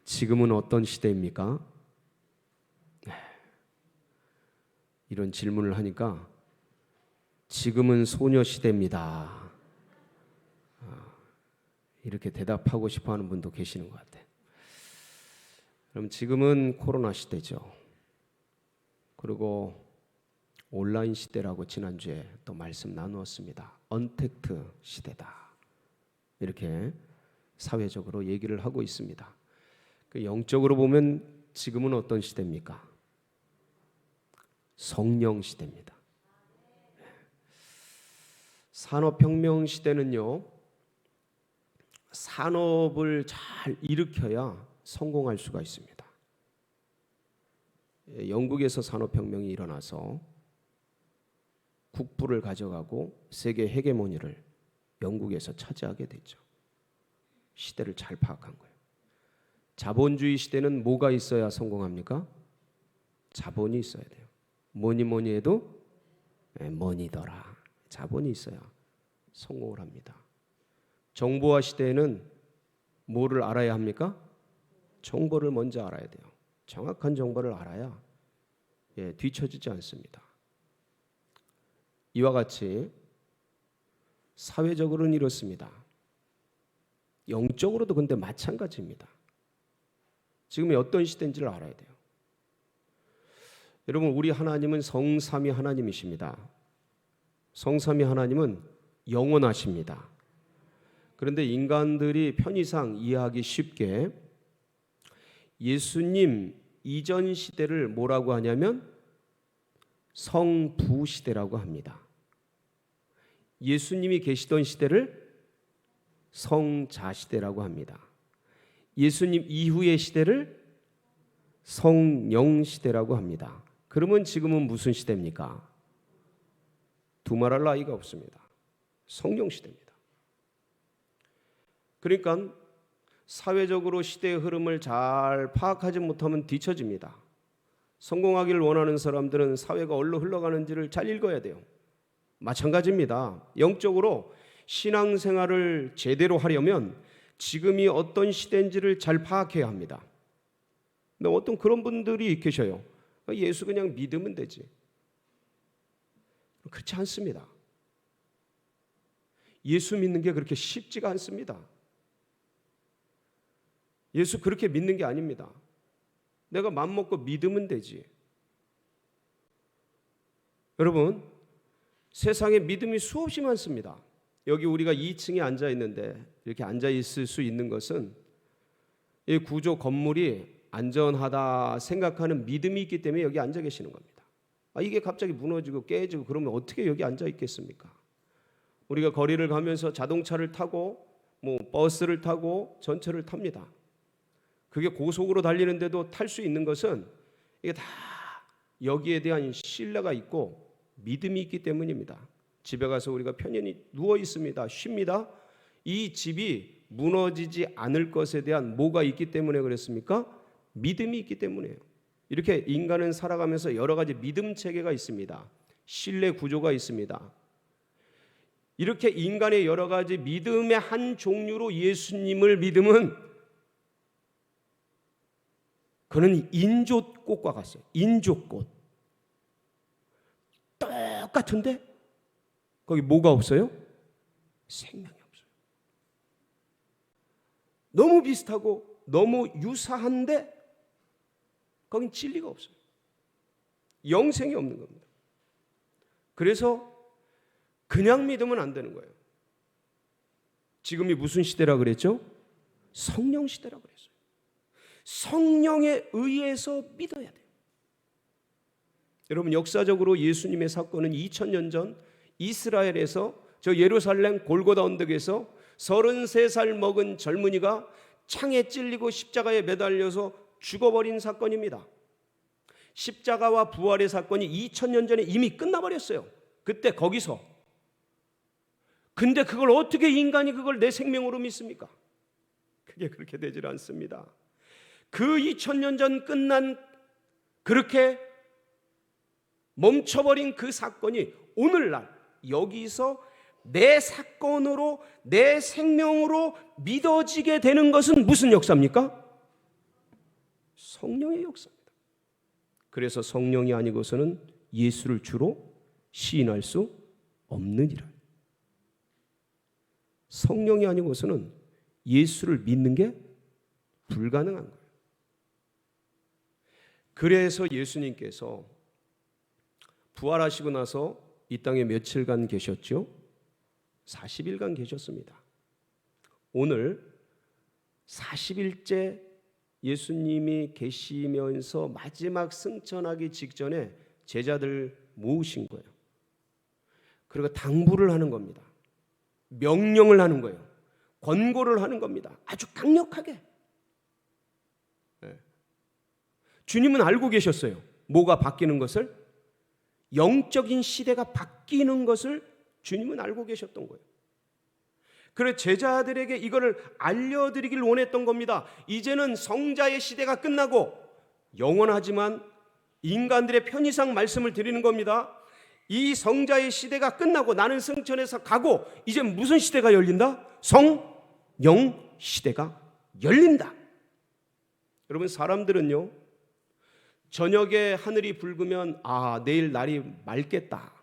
지금은 어떤 시대입니까? 이런 질문을 하니까 지금은 소녀시대입니다. 이렇게 대답하고 싶어하는 분도 계시는 것 같아요. 그럼 지금은 코로나 시대죠. 그리고 온라인 시대라고 지난주에 또 말씀 나누었습니다. 언택트 시대다. 이렇게 사회적으로 얘기를 하고 있습니다. 영적으로 보면 지금은 어떤 시대입니까? 성령 시대입니다. 산업혁명 시대는요, 산업을 잘 일으켜야 성공할 수가 있습니다. 영국에서 산업혁명이 일어나서 국부를 가져가고 세계 헤게모니를 영국에서 차지하게 됐죠. 시대를 잘 파악한 거예요. 자본주의 시대는 뭐가 있어야 성공합니까? 자본이 있어야 돼요. 뭐니 해도 머니더라. 자본이 있어야 성공을 합니다. 정보화 시대에는 뭐를 알아야 합니까? 정보를 먼저 알아야 돼요. 정확한 정보를 알아야 뒤처지지 않습니다. 이와 같이 사회적으로는 이렇습니다. 영적으로도 근데 마찬가지입니다. 지금이 어떤 시대인지를 알아야 돼요. 여러분, 우리 하나님은 성삼위 하나님이십니다. 성삼위 하나님은 영원하십니다. 그런데 인간들이 편의상 이해하기 쉽게 예수님 이전 시대를 뭐라고 하냐면 성부 시대라고 합니다. 예수님이 계시던 시대를 성자 시대라고 합니다. 예수님 이후의 시대를 성령 시대라고 합니다. 그러면 지금은 무슨 시대입니까? 두말할 나위가 없습니다. 성령 시대입니다. 그러니까 사회적으로 시대의 흐름을 잘 파악하지 못하면 뒤처집니다. 성공하기를 원하는 사람들은 사회가 어디로 흘러가는지를 잘 읽어야 돼요. 마찬가지입니다. 영적으로 신앙생활을 제대로 하려면 지금이 어떤 시대인지를 잘 파악해야 합니다. 근데 어떤 그런 분들이 계셔요. 예수 그냥 믿으면 되지. 그렇지 않습니다. 예수 믿는 게 그렇게 쉽지가 않습니다. 예수 그렇게 믿는 게 아닙니다. 내가 맘먹고 믿으면 되지. 여러분, 세상에 믿음이 수없이 많습니다. 여기 우리가 2층에 앉아 있는데 이렇게 앉아 있을 수 있는 것은 이 구조 건물이 안전하다 생각하는 믿음이 있기 때문에 여기 앉아 계시는 겁니다. 이게 갑자기 무너지고 깨지고 그러면 어떻게 여기 앉아 있겠습니까? 우리가 거리를 가면서 자동차를 타고 버스를 타고 전철을 탑니다. 그게 고속으로 달리는데도 탈 수 있는 것은 이게 다 여기에 대한 신뢰가 있고 믿음이 있기 때문입니다. 집에 가서 우리가 편안히 누워 있습니다. 쉽니다. 이 집이 무너지지 않을 것에 대한 뭐가 있기 때문에 그랬습니까? 믿음이 있기 때문이에요. 이렇게 인간은 살아가면서 여러 가지 믿음 체계가 있습니다. 신뢰 구조가 있습니다. 이렇게 인간의 여러 가지 믿음의 한 종류로 예수님을 믿으면 그는 인조꽃과 같아요. 인조꽃. 똑같은데 거기 뭐가 없어요? 생명이 없어요. 너무 비슷하고 너무 유사한데 거긴 진리가 없어요. 영생이 없는 겁니다. 그래서 그냥 믿으면 안 되는 거예요. 지금이 무슨 시대라 그랬죠? 성령 시대라 그랬어요. 성령에 의해서 믿어야 돼요. 여러분, 역사적으로 예수님의 사건은 2000년 전 이스라엘에서 저 예루살렘 골고다 언덕에서 33살 먹은 젊은이가 창에 찔리고 십자가에 매달려서 죽어버린 사건입니다. 십자가와 부활의 사건이 2000년 전에 이미 끝나버렸어요. 그때 거기서. 근데 그걸 어떻게 인간이 그걸 내 생명으로 믿습니까? 그게 그렇게 되질 않습니다. 그 2000년 전 끝난 그렇게 멈춰버린 그 사건이 오늘날 여기서 내 사건으로 내 생명으로 믿어지게 되는 것은 무슨 역사입니까? 성령의 역사입니다. 그래서 성령이 아니고서는 예수를 주로 시인할 수 없느니라. 성령이 아니고서는 예수를 믿는 게 불가능한 거예요. 그래서 예수님께서 부활하시고 나서 이 땅에 며칠간 계셨죠? 40일간 계셨습니다. 오늘 40일째 예수님이 계시면서 마지막 승천하기 직전에 제자들 모으신 거예요. 그리고 당부를 하는 겁니다. 명령을 하는 거예요. 권고를 하는 겁니다. 아주 강력하게. 주님은 알고 계셨어요. 뭐가 바뀌는 것을? 영적인 시대가 바뀌는 것을 주님은 알고 계셨던 거예요. 그래서 제자들에게 이거를 알려드리길 원했던 겁니다. 이제는 성자의 시대가 끝나고 영원하지만 인간들의 편의상 말씀을 드리는 겁니다. 이 성자의 시대가 끝나고 나는 승천해서 가고 이제 무슨 시대가 열린다? 성령 시대가 열린다. 여러분, 사람들은요, 저녁에 하늘이 붉으면 내일 날이 맑겠다.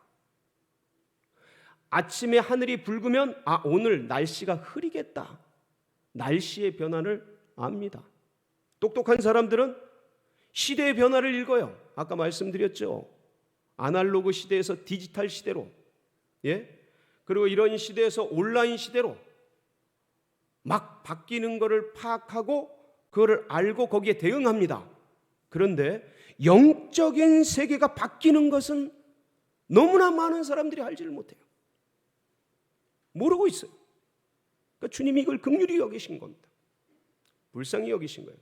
아침에 하늘이 붉으면 오늘 날씨가 흐리겠다. 날씨의 변화를 압니다. 똑똑한 사람들은 시대의 변화를 읽어요. 아까 말씀드렸죠. 아날로그 시대에서 디지털 시대로, 그리고 이런 시대에서 온라인 시대로 막 바뀌는 것을 파악하고 그거를 알고 거기에 대응합니다. 그런데 영적인 세계가 바뀌는 것은 너무나 많은 사람들이 알지를 못해요. 모르고 있어요. 그러니까 주님이 이걸 긍휼히 여기신 겁니다. 불쌍히 여기신 거예요.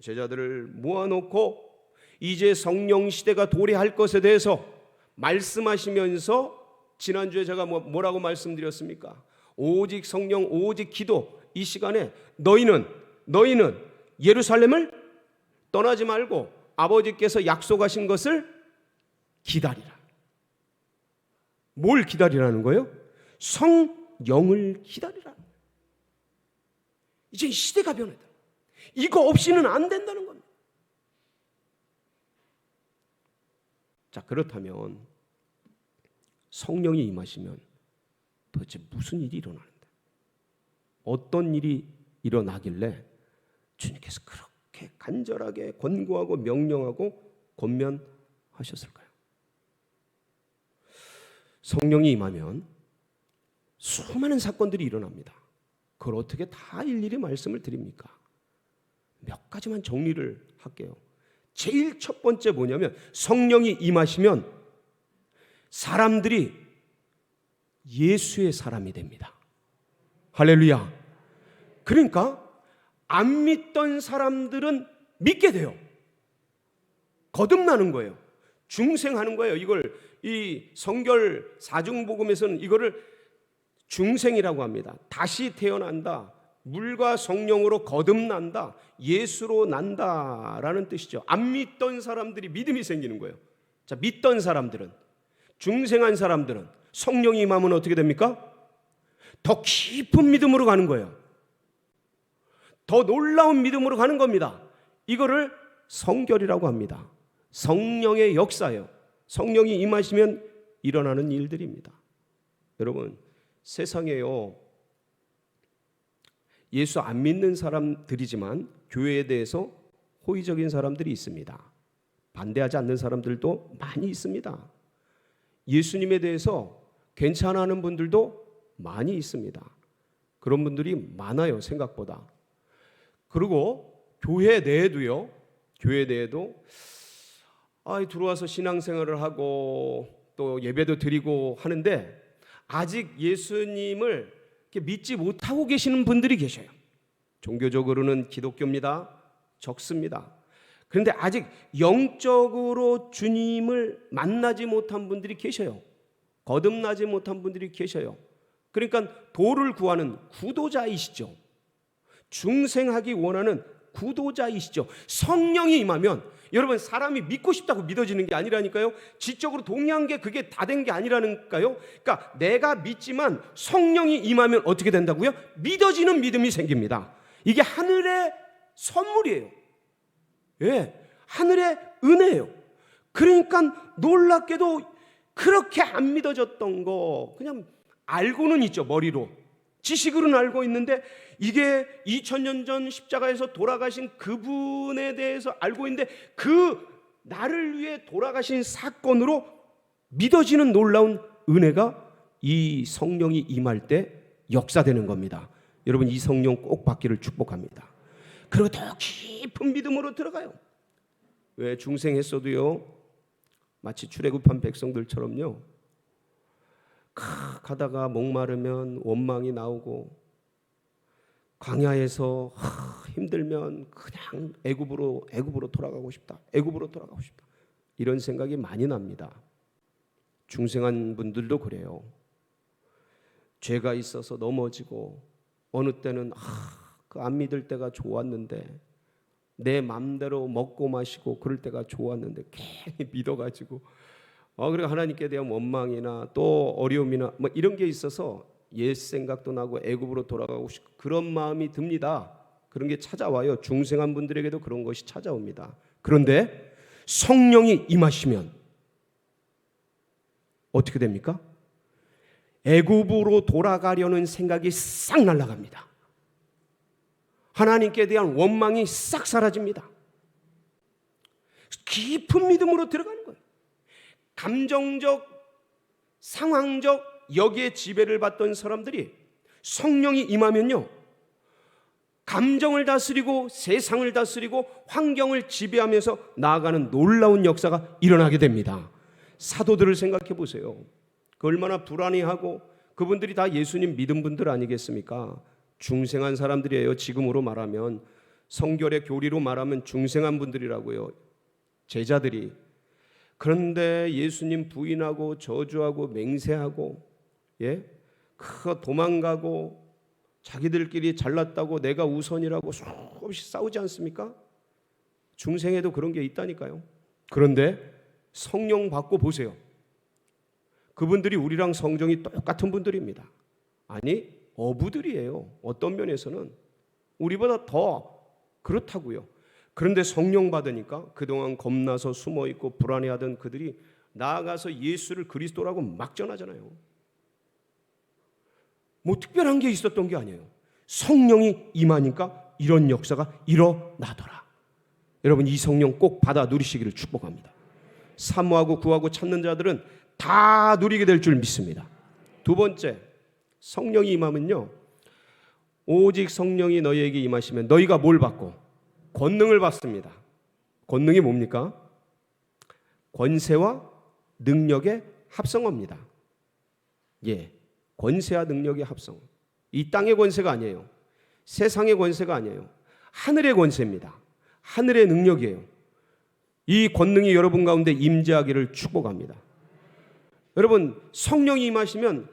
제자들을 모아놓고 이제 성령 시대가 도래할 것에 대해서 말씀하시면서, 지난주에 제가 뭐라고 말씀드렸습니까? 오직 성령, 오직 기도. 이 시간에 너희는 예루살렘을 떠나지 말고 아버지께서 약속하신 것을 기다리라. 뭘 기다리라는 거예요? 성령을 기다리라. 이제 시대가 변했다. 이거 없이는 안 된다는 겁니다. 자, 그렇다면 성령이 임하시면 도대체 무슨 일이 일어나는데, 어떤 일이 일어나길래 주님께서 그렇게 간절하게 권고하고 명령하고 권면하셨을까요? 성령이 임하면 수많은 사건들이 일어납니다. 그걸 어떻게 다 일일이 말씀을 드립니까? 몇 가지만 정리를 할게요. 제일 첫 번째 뭐냐면, 성령이 임하시면 사람들이 예수의 사람이 됩니다. 할렐루야. 그러니까 안 믿던 사람들은 믿게 돼요. 거듭나는 거예요. 중생하는 거예요. 이걸 이 성결 사중복음에서는 이거를 중생이라고 합니다. 다시 태어난다. 물과 성령으로 거듭난다. 예수로 난다라는 뜻이죠. 안 믿던 사람들이 믿음이 생기는 거예요. 자, 믿던 사람들은, 중생한 사람들은 성령이 임하면 어떻게 됩니까? 더 깊은 믿음으로 가는 거예요. 더 놀라운 믿음으로 가는 겁니다. 이거를 성결이라고 합니다. 성령의 역사예요. 성령이 임하시면 일어나는 일들입니다. 여러분, 세상에요, 예수 안 믿는 사람들이지만 교회에 대해서 호의적인 사람들이 있습니다. 반대하지 않는 사람들도 많이 있습니다. 예수님에 대해서 괜찮아하는 분들도 많이 있습니다. 그런 분들이 많아요, 생각보다. 그리고 교회 내에도 들어와서 신앙생활을 하고 또 예배도 드리고 하는데 아직 예수님을 믿지 못하고 계시는 분들이 계셔요. 종교적으로는 기독교입니다. 적습니다. 그런데 아직 영적으로 주님을 만나지 못한 분들이 계셔요. 거듭나지 못한 분들이 계셔요. 그러니까 도를 구하는 구도자이시죠. 중생하기 원하는 구도자이시죠. 성령이 임하면, 여러분, 사람이 믿고 싶다고 믿어지는 게 아니라니까요. 지적으로 동의한 게 그게 다 된 게 아니라니까요. 그러니까 내가 믿지만 성령이 임하면 어떻게 된다고요? 믿어지는 믿음이 생깁니다. 이게 하늘의 선물이에요. 하늘의 은혜예요. 그러니까 놀랍게도 그렇게 안 믿어졌던 거 그냥 알고는 있죠. 머리로 지식으로는 알고 있는데 이게 2000년 전 십자가에서 돌아가신 그분에 대해서 알고 있는데 그 나를 위해 돌아가신 사건으로 믿어지는 놀라운 은혜가 이 성령이 임할 때 역사되는 겁니다. 여러분, 이 성령 꼭 받기를 축복합니다. 그리고 더 깊은 믿음으로 들어가요. 왜 중생했어도요, 마치 출애굽한 백성들처럼요, 가다가 목마르면 원망이 나오고, 광야에서 힘들면 그냥 애굽으로 돌아가고 싶다, 애굽으로 돌아가고 싶다, 이런 생각이 많이 납니다. 중생한 분들도 그래요. 죄가 있어서 넘어지고, 어느 때는 그 안 믿을 때가 좋았는데, 내 맘대로 먹고 마시고 그럴 때가 좋았는데 괜히 믿어가지고 그리고 하나님께 대한 원망이나 또 어려움이나 뭐 이런 게 있어서 옛 생각도 나고 애굽으로 돌아가고 싶고 그런 마음이 듭니다. 그런 게 찾아와요. 중생한 분들에게도 그런 것이 찾아옵니다. 그런데 성령이 임하시면 어떻게 됩니까? 애굽으로 돌아가려는 생각이 싹 날아갑니다. 하나님께 대한 원망이 싹 사라집니다. 깊은 믿음으로 들어가는 거예요. 감정적, 상황적 여기에 지배를 받던 사람들이 성령이 임하면요, 감정을 다스리고 세상을 다스리고 환경을 지배하면서 나아가는 놀라운 역사가 일어나게 됩니다. 사도들을 생각해 보세요. 그 얼마나 불안해하고, 그분들이 다 예수님 믿은 분들 아니겠습니까? 중생한 사람들이에요. 지금으로 말하면, 성결의 교리로 말하면 중생한 분들이라고요, 제자들이. 그런데 예수님 부인하고 저주하고 맹세하고, 도망가고, 자기들끼리 잘났다고 내가 우선이라고 수없이 싸우지 않습니까? 중생에도 그런 게 있다니까요. 그런데 성령 받고 보세요. 그분들이 우리랑 성정이 똑같은 분들입니다. 아니, 어부들이에요. 어떤 면에서는 우리보다 더 그렇다고요. 그런데 성령 받으니까 그동안 겁나서 숨어있고 불안해하던 그들이 나아가서 예수를 그리스도라고 막 전하잖아요. 뭐 특별한 게 있었던 게 아니에요. 성령이 임하니까 이런 역사가 일어나더라. 여러분, 이 성령 꼭 받아 누리시기를 축복합니다. 사모하고 구하고 찾는 자들은 다 누리게 될 줄 믿습니다. 두 번째, 성령이 임하면요, 오직 성령이 너희에게 임하시면 너희가 뭘 받고? 권능을 받습니다. 권능이 뭡니까? 권세와 능력의 합성어입니다. 권세와 능력의 합성. 이 땅의 권세가 아니에요. 세상의 권세가 아니에요. 하늘의 권세입니다. 하늘의 능력이에요. 이 권능이 여러분 가운데 임재하기를 축복합니다. 여러분, 성령이 임하시면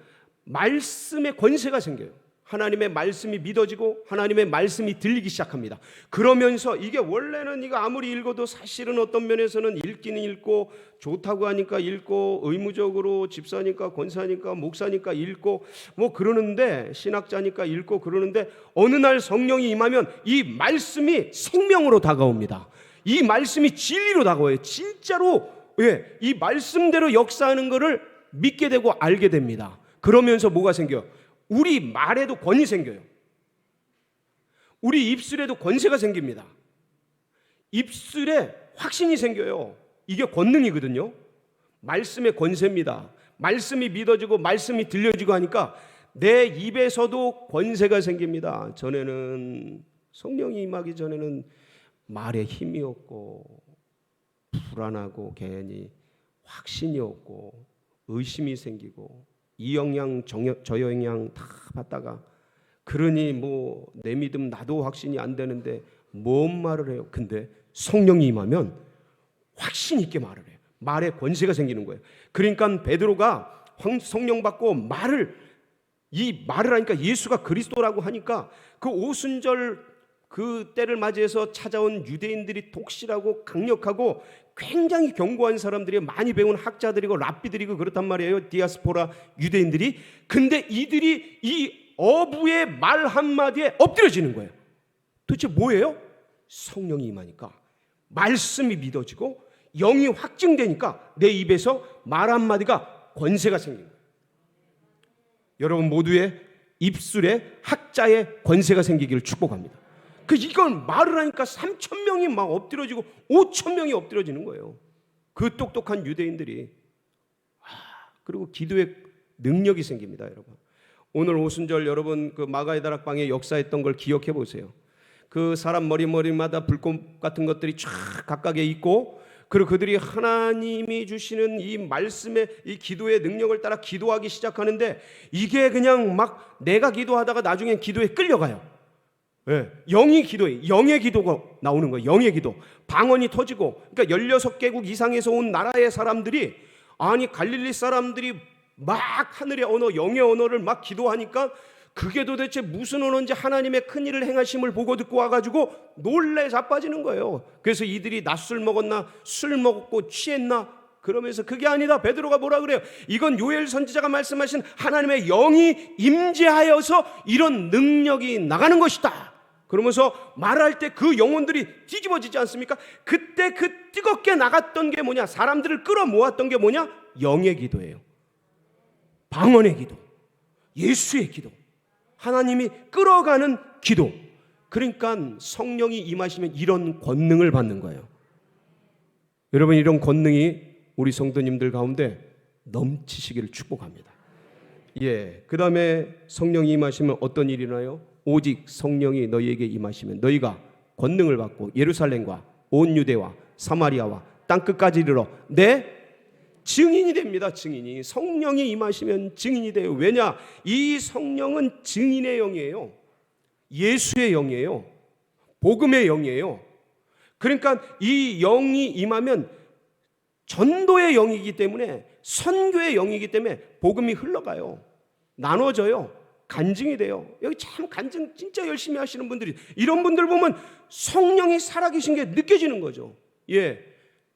말씀의 권세가 생겨요. 하나님의 말씀이 믿어지고 하나님의 말씀이 들리기 시작합니다. 그러면서 이게 원래는 이거 아무리 읽어도 사실은 어떤 면에서는 읽기는 읽고 좋다고 하니까 읽고 의무적으로 집사니까 권사니까 목사니까 읽고 뭐 그러는데, 신학자니까 읽고 그러는데, 어느 날 성령이 임하면 이 말씀이 생명으로 다가옵니다. 이 말씀이 진리로 다가와요. 진짜로 이 말씀대로 역사하는 것을 믿게 되고 알게 됩니다. 그러면서 뭐가 생겨요? 우리 말에도 권위 생겨요. 우리 입술에도 권세가 생깁니다. 입술에 확신이 생겨요. 이게 권능이거든요. 말씀의 권세입니다. 말씀이 믿어지고 말씀이 들려지고 하니까 내 입에서도 권세가 생깁니다. 전에는, 성령이 임하기 전에는 말에 힘이 없고 불안하고 괜히 확신이 없고 의심이 생기고 이 영향 저 영향 다 받다가, 그러니 뭐 내 믿음 나도 확신이 안 되는데 뭔 말을 해요. 근데 성령이 임하면 확신 있게 말을 해요. 말에 권세가 생기는 거예요. 그러니까 베드로가 성령 받고 말을 하니까, 예수가 그리스도라고 하니까 그 오순절 그 때를 맞이해서 찾아온 유대인들이 독실하고 강력하고 굉장히 견고한 사람들이, 많이 배운 학자들이고 랍비들이고 그렇단 말이에요. 디아스포라 유대인들이. 근데 이들이 이 어부의 말 한마디에 엎드려지는 거예요. 도대체 뭐예요? 성령이 임하니까 말씀이 믿어지고 영이 확증되니까 내 입에서 말 한마디가 권세가 생긴 거예요. 여러분 모두의 입술에 학자의 권세가 생기기를 축복합니다. 이건 말을 하니까 3,000명이 막 엎드려지고 5,000명이 엎드려지는 거예요. 그 똑똑한 유대인들이. 그리고 기도의 능력이 생깁니다, 여러분. 오늘 오순절 여러분 그 마가의 다락방에 역사했던 걸 기억해 보세요. 그 사람 머리마다 불꽃 같은 것들이 쫙 각각에 있고, 그리고 그들이 하나님이 주시는 이 말씀의 이 기도의 능력을 따라 기도하기 시작하는데, 이게 그냥 막 내가 기도하다가 나중엔 기도에 끌려가요. 영이 기도해. 영의 기도가 나오는 거예요. 영의 기도. 방언이 터지고, 그러니까 16개국 이상에서 온 나라의 사람들이, 아니 갈릴리 사람들이 막 하늘의 언어, 영의 언어를 막 기도하니까 그게 도대체 무슨 언어인지 하나님의 큰일을 행하심을 보고 듣고 와가지고 놀래 자빠지는 거예요. 그래서 이들이 낮술 먹었나, 술 먹고 취했나, 그러면서 그게 아니다. 베드로가 뭐라 그래요? 이건 요엘 선지자가 말씀하신 하나님의 영이 임재하여서 이런 능력이 나가는 것이다. 그러면서 말할 때 그 영혼들이 뒤집어지지 않습니까? 그때 그 뜨겁게 나갔던 게 뭐냐? 사람들을 끌어모았던 게 뭐냐? 영의 기도예요. 방언의 기도, 예수의 기도, 하나님이 끌어가는 기도. 그러니까 성령이 임하시면 이런 권능을 받는 거예요. 여러분, 이런 권능이 우리 성도님들 가운데 넘치시기를 축복합니다. 그 다음에 성령이 임하시면 어떤 일이 일어나요? 오직 성령이 너희에게 임하시면 너희가 권능을 받고 예루살렘과 온 유대와 사마리아와 땅끝까지 이르러 내 증인이 됩니다. 증인이. 성령이 임하시면 증인이 돼요. 왜냐? 이 성령은 증인의 영이에요. 예수의 영이에요. 복음의 영이에요. 그러니까 이 영이 임하면 전도의 영이기 때문에, 선교의 영이기 때문에 복음이 흘러가요. 나눠져요. 간증이 돼요. 여기 참 간증 진짜 열심히 하시는 분들이, 이런 분들 보면 성령이 살아계신 게 느껴지는 거죠.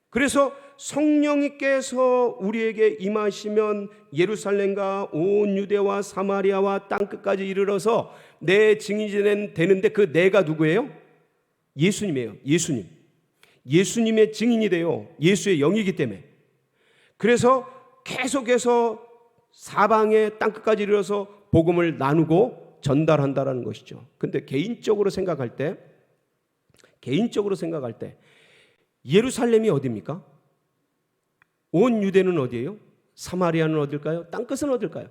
그래서 성령님께서 우리에게 임하시면 예루살렘과 온 유대와 사마리아와 땅끝까지 이르러서 내 증인이 되는데, 그 내가 누구예요? 예수님이에요. 예수님의 증인이 돼요. 예수의 영이기 때문에. 그래서 계속해서 사방의 땅끝까지 이르러서 복음을 나누고 전달한다라는 것이죠. 근데 개인적으로 생각할 때 예루살렘이 어디입니까? 온 유대는 어디예요? 사마리아는 어딜까요? 땅끝은 어딜까요?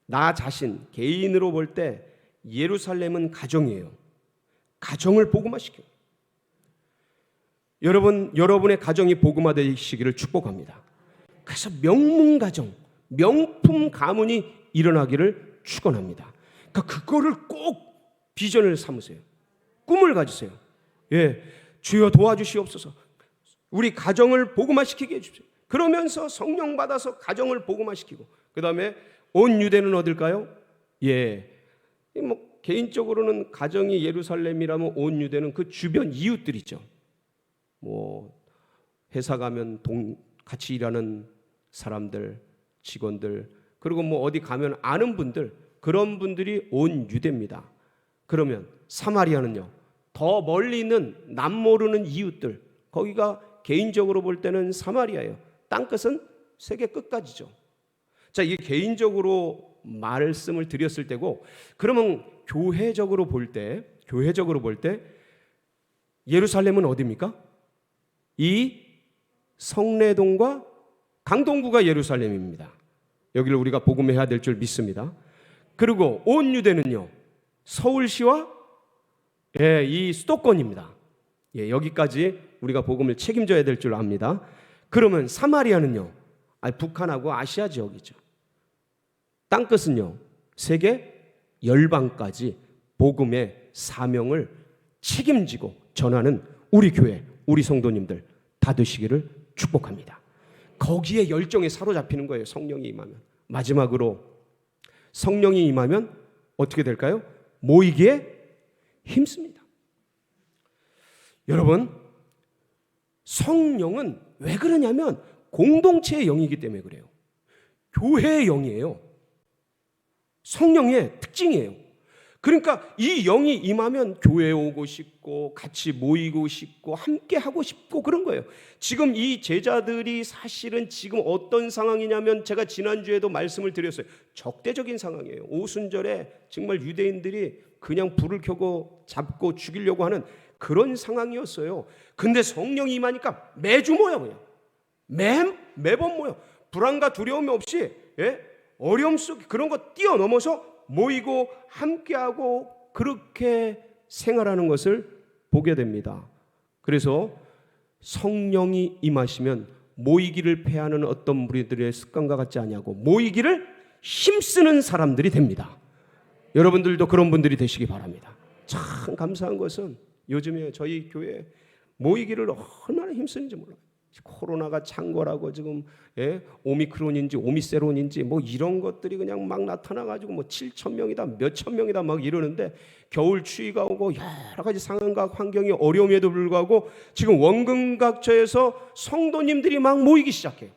나 자신 개인으로 볼 때 예루살렘은 가정이에요. 가정을 복음화시켜요. 여러분의 가정이 복음화되시기를 축복합니다. 그래서 명문 가정, 명품 가문이 일어나기를 축원합니다. 그러니까 그거를 꼭 비전을 삼으세요. 꿈을 가지세요. 주여 도와주시옵소서. 우리 가정을 복음화시키게 해주세요. 그러면서 성령 받아서 가정을 복음화시키고, 그 다음에 온 유대는 어딜까요? 개인적으로는 가정이 예루살렘이라면 온 유대는 그 주변 이웃들이죠. 회사 가면 같이 일하는 사람들, 직원들, 그리고 어디 가면 아는 분들, 그런 분들이 온 유대입니다. 그러면 사마리아는요, 더 멀리 있는 남 모르는 이웃들, 거기가 개인적으로 볼 때는 사마리아예요. 땅끝은 세계 끝까지죠. 자, 이게 개인적으로 말씀을 드렸을 때고, 그러면 교회적으로 볼 때 예루살렘은 어디입니까? 이 성내동과 강동구가 예루살렘입니다. 여기를 우리가 복음해야 될 줄 믿습니다. 그리고 온 유대는요, 서울시와 이 수도권입니다. 여기까지 우리가 복음을 책임져야 될 줄 압니다. 그러면 사마리아는요, 북한하고 아시아 지역이죠. 땅끝은요, 세계 열방까지 복음의 사명을 책임지고 전하는 우리 교회, 우리 성도님들 다 되시기를 축복합니다. 거기에 열정에 사로잡히는 거예요. 성령이 임하면. 마지막으로 성령이 임하면 어떻게 될까요? 모이기에 힘씁니다. 여러분, 성령은 왜 그러냐면 공동체의 영이기 때문에 그래요. 교회의 영이에요. 성령의 특징이에요. 그러니까 이 영이 임하면 교회에 오고 싶고 같이 모이고 싶고 함께 하고 싶고 그런 거예요. 지금 이 제자들이 사실은 지금 어떤 상황이냐면 제가 지난주에도 말씀을 드렸어요. 적대적인 상황이에요. 오순절에 정말 유대인들이 그냥 불을 켜고 잡고 죽이려고 하는 그런 상황이었어요. 근데 성령이 임하니까 매주 모여 그냥. 매번 모여. 불안과 두려움이 없이 어려움 속 그런 거 뛰어넘어서 모이고 함께하고 그렇게 생활하는 것을 보게 됩니다. 그래서 성령이 임하시면 모이기를 패하는 어떤 무리들의 습관과 같지 아니하고 모이기를 힘쓰는 사람들이 됩니다. 여러분들도 그런 분들이 되시기 바랍니다. 참 감사한 것은 요즘에 저희 교회 모이기를 얼마나 힘쓰는지 몰라요. 코로나가 창궐하고 지금 오미크론인지 오미세론인지 뭐 이런 것들이 그냥 막 나타나가지고 뭐 7,000명이다 몇천 명이다 막 이러는데 겨울 추위가 오고 여러 가지 상황과 환경이 어려움에도 불구하고 지금 원근각처에서 성도님들이 막 모이기 시작해요.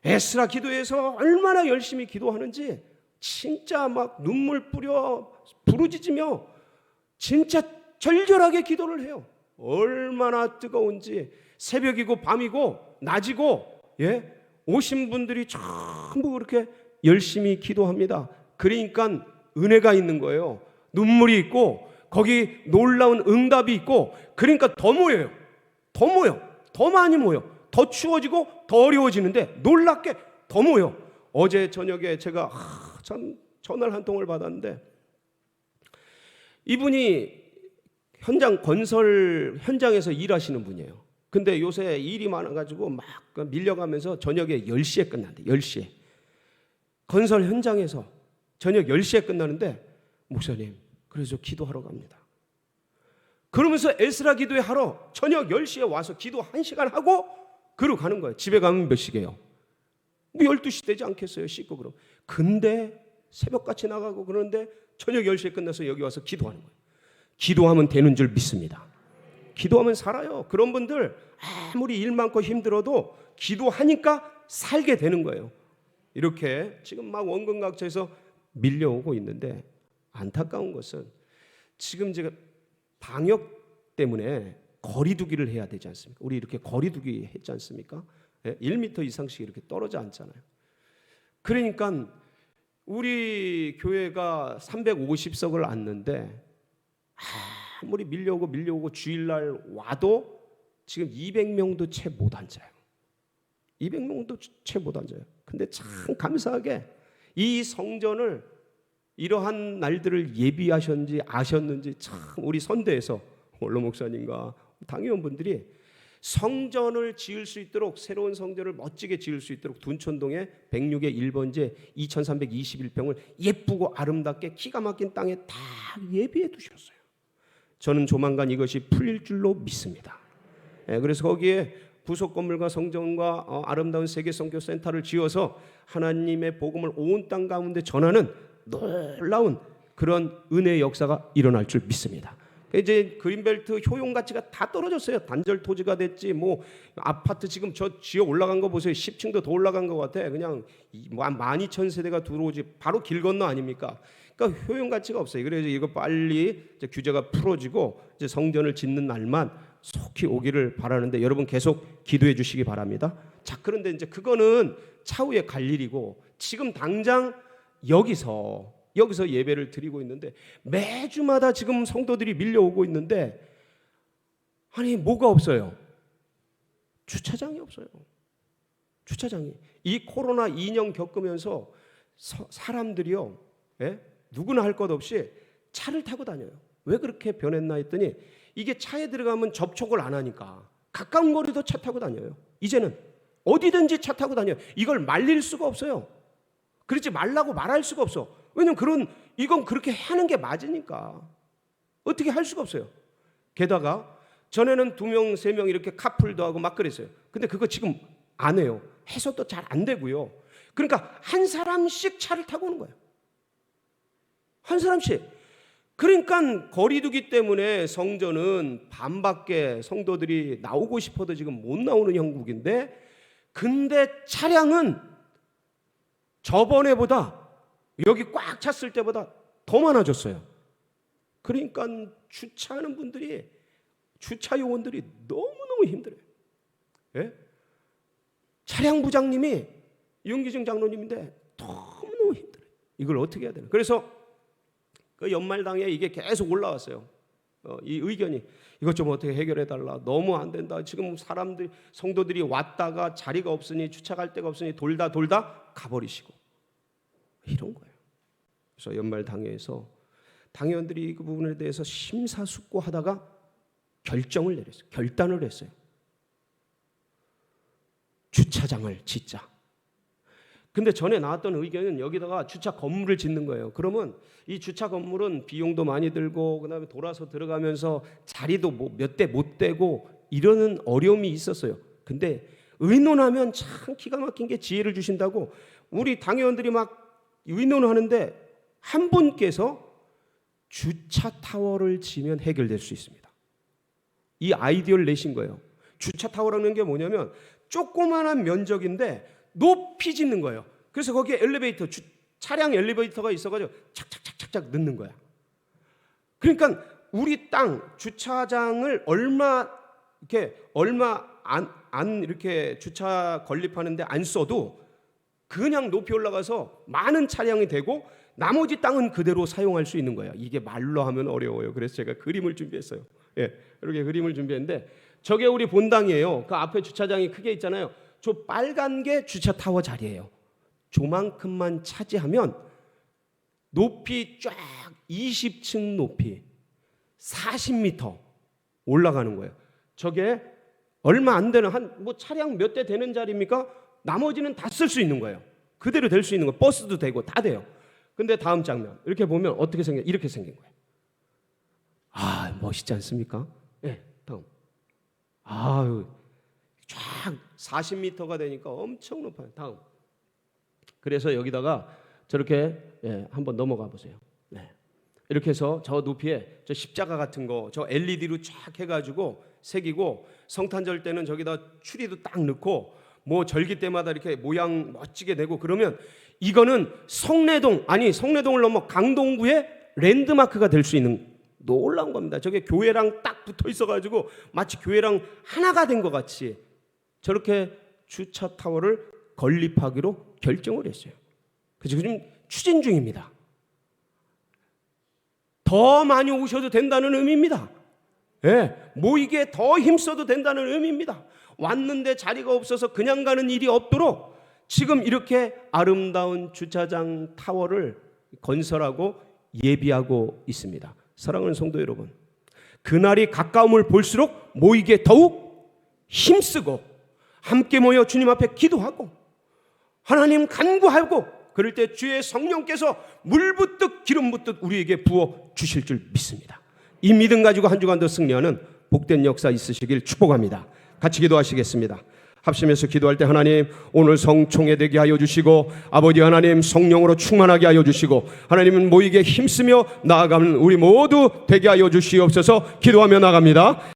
에스라 기도에서 얼마나 열심히 기도하는지 진짜 막 눈물 뿌려 부르짖으며 진짜 절절하게 기도를 해요. 얼마나 뜨거운지 새벽이고 밤이고 낮이고 오신 분들이 전부 그렇게 열심히 기도합니다. 그러니까 은혜가 있는 거예요. 눈물이 있고 거기 놀라운 응답이 있고 그러니까 더 모여요. 더 모여. 더 많이 모여. 더 추워지고 더 어려워지는데 놀랍게 더 모여. 어제 저녁에 제가 전화를 한 통을 받았는데 이분이 건설 현장에서 일하시는 분이에요. 근데 요새 일이 많아가지고 막 밀려가면서 저녁에 10시에 끝난대. 10시에. 건설 현장에서 저녁 10시에 끝나는데 목사님 그래서 기도하러 갑니다. 그러면서 에스라 기도회 하러 저녁 10시에 와서 기도 1시간 하고 그러고 가는 거예요. 집에 가면 몇 시게요? 뭐 12시 되지 않겠어요? 씻고 그럼. 근데 새벽같이 나가고 그러는데 저녁 10시에 끝나서 여기 와서 기도하는 거예요. 기도하면 되는 줄 믿습니다. 기도하면 살아요. 그런 분들 아무리 일 많고 힘들어도 기도하니까 살게 되는 거예요. 이렇게 지금 막 원근각처에서 밀려오고 있는데 안타까운 것은 지금 제가 방역 때문에 거리두기를 해야 되지 않습니까? 우리 이렇게 거리두기 했지 않습니까? 1m 이상씩 이렇게 떨어져 앉잖아요. 그러니까 우리 교회가 350석을 앉는데 아무리 밀려오고 주일날 와도 지금 200명도 채 못 앉아요. 200명도 채 못 앉아요. 근데 참 감사하게 이 성전을 이러한 날들을 예비하셨는지 아셨는지 참 우리 선대에서 원로 목사님과 당회원분들이 성전을 지을 수 있도록 새로운 성전을 멋지게 지을 수 있도록 둔촌동에 106의 1번지 2321평을 예쁘고 아름답게 기가 막힌 땅에 다 예비해 두셨어요. 저는 조만간 이것이 풀릴 줄로 믿습니다. 그래서 거기에 부속 건물과 성전과 아름다운 세계 선교 센터를 지어서 하나님의 복음을 온 땅 가운데 전하는 놀라운 그런 은혜의 역사가 일어날 줄 믿습니다. 이제 그린벨트 효용 가치가 다 떨어졌어요. 단절 토지가 됐지 뭐 아파트 지금 저 지어 올라간 거 보세요. 10층도 더 올라간 것 같아. 그냥 12,000세대가 들어오지 바로 길 건너 아닙니까? 그러니까 효용 가치가 없어요. 그래서 이거 빨리 이제 규제가 풀어지고 이제 성전을 짓는 날만 속히 오기를 바라는데 여러분 계속 기도해 주시기 바랍니다. 자, 그런데 이제 그거는 차후에 갈 일이고 지금 당장 여기서 예배를 드리고 있는데 매주마다 지금 성도들이 밀려오고 있는데 아니 뭐가 없어요? 주차장이 없어요. 주차장이. 이 코로나 2년 겪으면서 사람들이요, 누구나 할 것 없이 차를 타고 다녀요. 왜 그렇게 변했나 했더니 이게 차에 들어가면 접촉을 안 하니까 가까운 거리도 차 타고 다녀요. 이제는 어디든지 차 타고 다녀요. 이걸 말릴 수가 없어요. 그러지 말라고 말할 수가 없어. 왜냐면 이건 그렇게 하는 게 맞으니까 어떻게 할 수가 없어요. 게다가 전에는 2명, 3명 이렇게 카풀도 하고 막 그랬어요. 근데 그거 지금 안 해요. 해서도 잘 안 되고요. 그러니까 한 사람씩 차를 타고 오는 거예요. 한 사람씩. 그러니까 거리두기 때문에 성전은 반밖에 성도들이 나오고 싶어도 지금 못 나오는 형국인데 근데 차량은 저번에보다 여기 꽉 찼을 때보다 더 많아졌어요. 그러니까 주차하는 분들이, 주차 요원들이 너무너무 힘들어요. 예? 차량 부장님이 윤기정 장로님인데 너무너무 힘들어요. 이걸 어떻게 해야 되나. 그래서 그 연말당에 이게 계속 올라왔어요. 이 의견이 이것 좀 어떻게 해결해 달라. 너무 안 된다. 지금 사람들, 성도들이 왔다가 자리가 없으니, 주차할 데가 없으니 돌다 가버리시고, 이런 거예요. 그래서 연말당회에서 당회원들이 그 부분에 대해서 심사숙고하다가 결정을 내렸어요. 결단을 했어요. 주차장을 짓자. 근데 전에 나왔던 의견은 여기다가 주차 건물을 짓는 거예요. 그러면 이 주차 건물은 비용도 많이 들고, 그다음에 돌아서 들어가면서 자리도 뭐 몇 대 못 대고 이러는 어려움이 있었어요. 근데 의논하면 참 기가 막힌 게 지혜를 주신다고 우리 당회원들이 막 의논을 하는데 한 분께서 주차 타워를 지면 해결될 수 있습니다. 이 아이디어를 내신 거예요. 주차 타워라는 게 뭐냐면 조그마한 면적인데 높이 짓는 거예요. 그래서 거기에 엘리베이터, 차량 엘리베이터가 있어가지고 착착착착착 넣는 거야. 그러니까 우리 땅 주차장을 얼마 안 이렇게 주차 건립하는데 안 써도 그냥 높이 올라가서 많은 차량이 되고 나머지 땅은 그대로 사용할 수 있는 거야. 이게 말로 하면 어려워요. 그래서 제가 그림을 준비했어요. 예, 이렇게 그림을 준비했는데 저게 우리 본당이에요. 그 앞에 주차장이 크게 있잖아요. 저 빨간 게 주차 타워 자리예요. 조만큼만 차지하면 높이 쫙 20층 높이 40m 올라가는 거예요. 저게 얼마 안 되는 뭐 차량 몇 대 되는 자리입니까? 나머지는 다 쓸 수 있는 거예요. 그대로 될 수 있는 거예요. 버스도 되고 다 돼요. 근데 다음 장면 이렇게 보면 어떻게 생겨? 이렇게 생긴 거예요. 아, 멋있지 않습니까? 예, 다음. 아유, 쫙 40m가 되니까 엄청 높아요. 다음. 그래서 여기다가 저렇게 한번 넘어가 보세요. 네. 이렇게 해서 저 높이에 저 십자가 같은 거 저 LED로 쫙 해가지고 새기고, 성탄절 때는 저기다 추리도 딱 넣고 뭐 절기 때마다 이렇게 모양 멋지게 내고, 그러면 이거는 성내동을 넘어 강동구의 랜드마크가 될 수 있는 놀라운 겁니다. 저게 교회랑 딱 붙어 있어가지고 마치 교회랑 하나가 된 것 같이 저렇게 주차 타워를 건립하기로 결정을 했어요. 그래서 지금 추진 중입니다. 더 많이 오셔도 된다는 의미입니다. 예, 모이게 더 힘써도 된다는 의미입니다. 왔는데 자리가 없어서 그냥 가는 일이 없도록 지금 이렇게 아름다운 주차장 타워를 건설하고 예비하고 있습니다. 사랑하는 성도 여러분, 그날이 가까움을 볼수록 모이게 더욱 힘쓰고 함께 모여 주님 앞에 기도하고 하나님 간구하고, 그럴 때 주의 성령께서 물 붓듯 기름 붓듯 우리에게 부어 주실 줄 믿습니다. 이 믿음 가지고 한 주간도 승리하는 복된 역사 있으시길 축복합니다. 같이 기도하시겠습니다. 합심해서 기도할 때 하나님 오늘 성총회 되게 하여 주시고, 아버지 하나님 성령으로 충만하게 하여 주시고, 하나님은 모이게 힘쓰며 나아가는 우리 모두 되게 하여 주시옵소서. 기도하며 나갑니다.